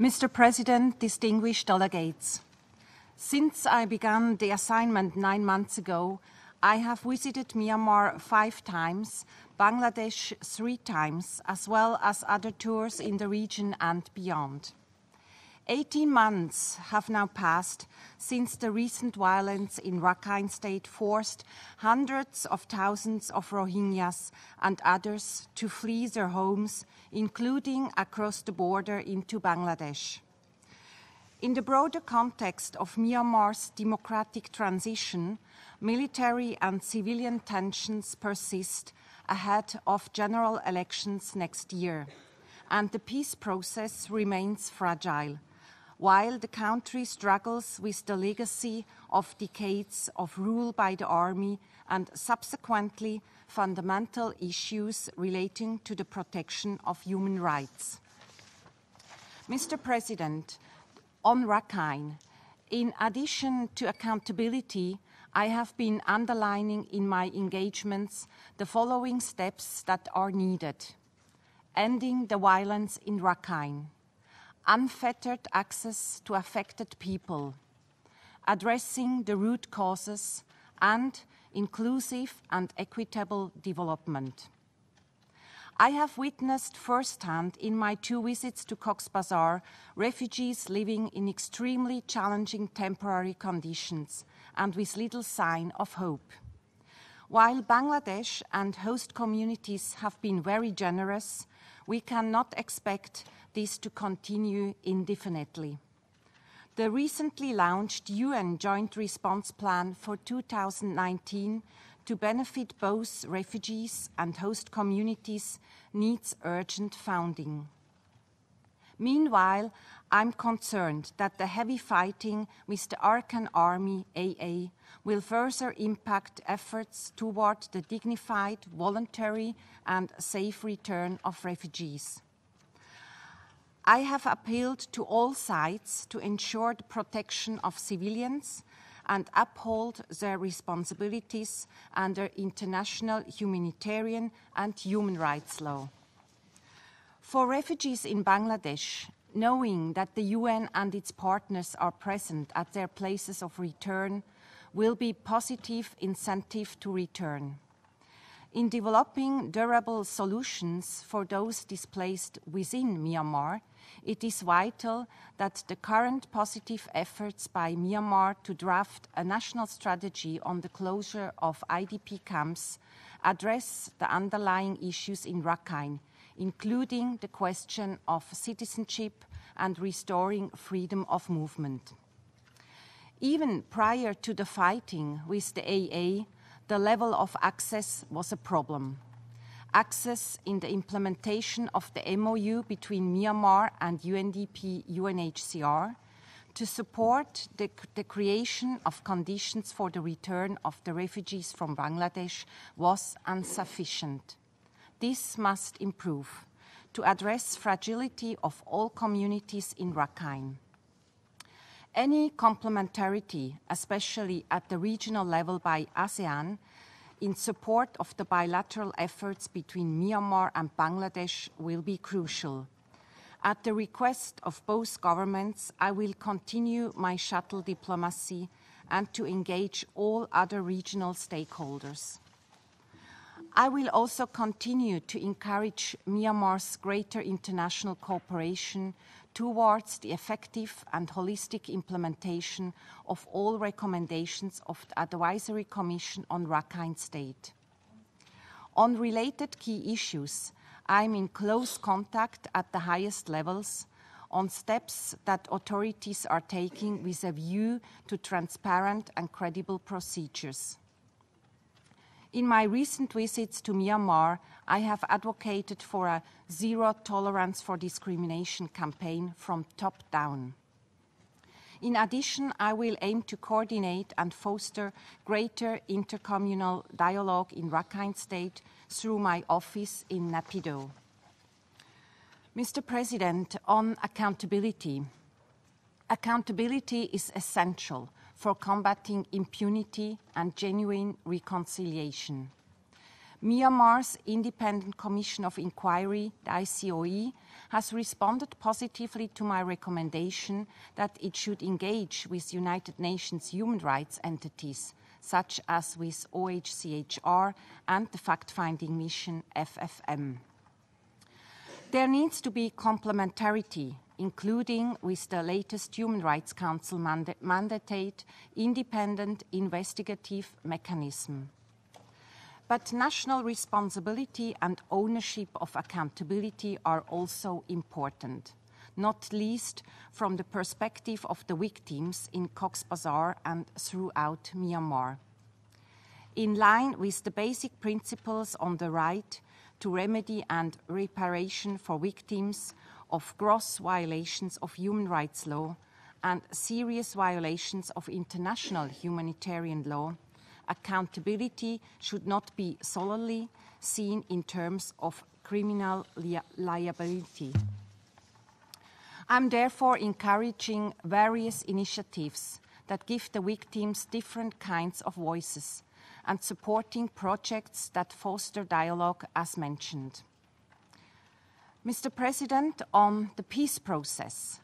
Mr. President, distinguished delegates, since I began the assignment 9 months ago, I have visited Myanmar 5 times, Bangladesh 3 times, as well as other tours in the region and beyond. 18 months have now passed since the recent violence in Rakhine State forced hundreds of thousands of Rohingyas and others to flee their homes, including across the border into Bangladesh. In the broader context of Myanmar's democratic transition, military and civilian tensions persist ahead of general elections next year, and the peace process remains fragile, while the country struggles with the legacy of decades of rule by the army and subsequently fundamental issues relating to the protection of human rights. Mr. President, on Rakhine, in addition to accountability, I have been underlining in my engagements the following steps that are needed: ending the violence in Rakhine, unfettered access to affected people, addressing the root causes, and inclusive and equitable development. I have witnessed firsthand in my 2 visits to Cox's Bazar refugees living in extremely challenging temporary conditions and with little sign of hope. While Bangladesh and host communities have been very generous, we cannot expect this to continue indefinitely. The recently launched UN Joint Response Plan for 2019 to benefit both refugees and host communities needs urgent funding. Meanwhile, I'm concerned that the heavy fighting with the Arakan Army, AA, will further impact efforts toward the dignified, voluntary and safe return of refugees. I have appealed to all sides to ensure the protection of civilians and uphold their responsibilities under international humanitarian and human rights law. For refugees in Bangladesh, knowing that the UN and its partners are present at their places of return will be positive incentive to return. In developing durable solutions for those displaced within Myanmar, it is vital that the current positive efforts by Myanmar to draft a national strategy on the closure of IDP camps address the underlying issues in Rakhine, including the question of citizenship and restoring freedom of movement. Even prior to the fighting with the AA, the level of access was a problem. Access in the implementation of the MOU between Myanmar and UNDP-UNHCR to support the creation of conditions for the return of the refugees from Bangladesh was insufficient. This must improve to address fragility of all communities in Rakhine. Any complementarity, especially at the regional level by ASEAN, in support of the bilateral efforts between Myanmar and Bangladesh will be crucial. At the request of both governments, I will continue my shuttle diplomacy and to engage all other regional stakeholders. I will also continue to encourage Myanmar's greater international cooperation towards the effective and holistic implementation of all recommendations of the Advisory Commission on Rakhine State. On related key issues, I am in close contact at the highest levels on steps that authorities are taking with a view to transparent and credible procedures. In my recent visits to Myanmar, I have advocated for a zero tolerance for discrimination campaign from top down. In addition, I will aim to coordinate and foster greater intercommunal dialogue in Rakhine State through my office in Naypyidaw. Mr. President, on accountability. Accountability is essential for combating impunity and genuine reconciliation. Myanmar's Independent Commission of Inquiry, the ICOE, has responded positively to my recommendation that it should engage with United Nations human rights entities, such as with OHCHR and the fact-finding mission FFM. There needs to be complementarity, including with the latest Human Rights Council mandated independent investigative mechanism. But national responsibility and ownership of accountability are also important, not least from the perspective of the victims in Cox's Bazar and throughout Myanmar. In line with the basic principles on the right to remedy and reparation for victims of gross violations of human rights law and serious violations of international humanitarian law, accountability should not be solely seen in terms of criminal liability. I'm therefore encouraging various initiatives that give the victims different kinds of voices and supporting projects that foster dialogue as mentioned. Mr. President, on the peace process,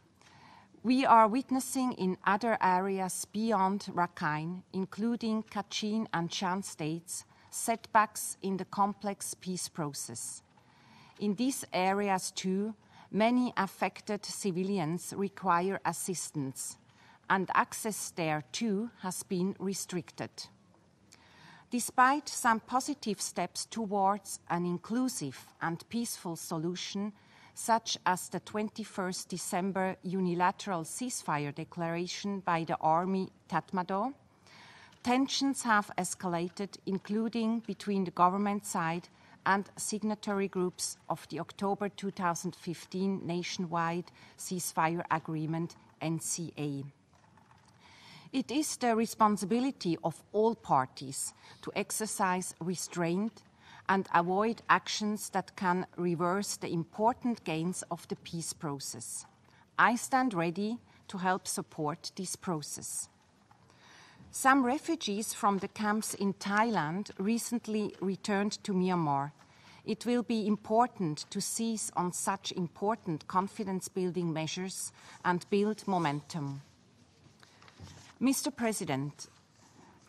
we are witnessing in other areas beyond Rakhine, including Kachin and Shan states, setbacks in the complex peace process. In these areas too, many affected civilians require assistance, and access there too has been restricted. Despite some positive steps towards an inclusive and peaceful solution, such as the 21st December unilateral ceasefire declaration by the army Tatmadaw, tensions have escalated, including between the government side and signatory groups of the October 2015 nationwide ceasefire agreement, NCA. It is the responsibility of all parties to exercise restraint and avoid actions that can reverse the important gains of the peace process. I stand ready to help support this process. Some refugees from the camps in Thailand recently returned to Myanmar. It will be important to seize on such important confidence-building measures and build momentum. Mr. President,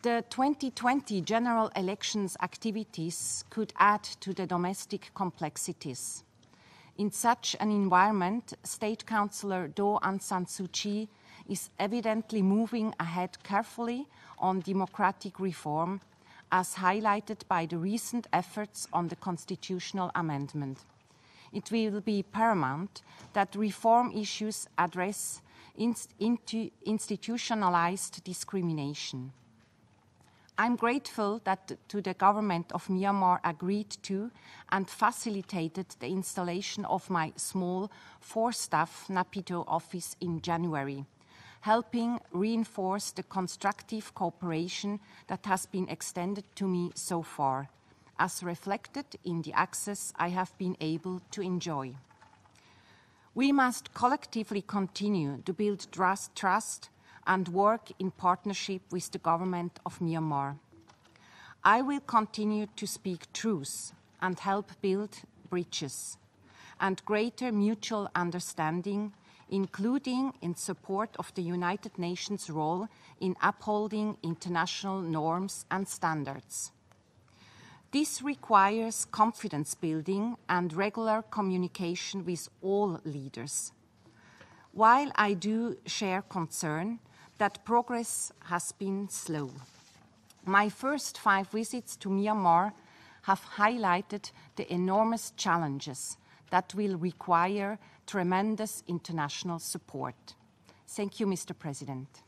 the 2020 general elections activities could add to the domestic complexities. In such an environment, State Councillor Do Aung San Suu Kyi is evidently moving ahead carefully on democratic reform, as highlighted by the recent efforts on the constitutional amendment. It will be paramount that reform issues address institutionalized discrimination. I'm grateful that the government of Myanmar agreed to and facilitated the installation of my small 4-staff Napido office in January, helping reinforce the constructive cooperation that has been extended to me so far, as reflected in the access I have been able to enjoy. We must collectively continue to build trust and work in partnership with the government of Myanmar. I will continue to speak truth and help build bridges and greater mutual understanding, including in support of the United Nations' role in upholding international norms and standards. This requires confidence building and regular communication with all leaders. While I do share concern that progress has been slow, my first 5 visits to Myanmar have highlighted the enormous challenges that will require tremendous international support. Thank you, Mr. President.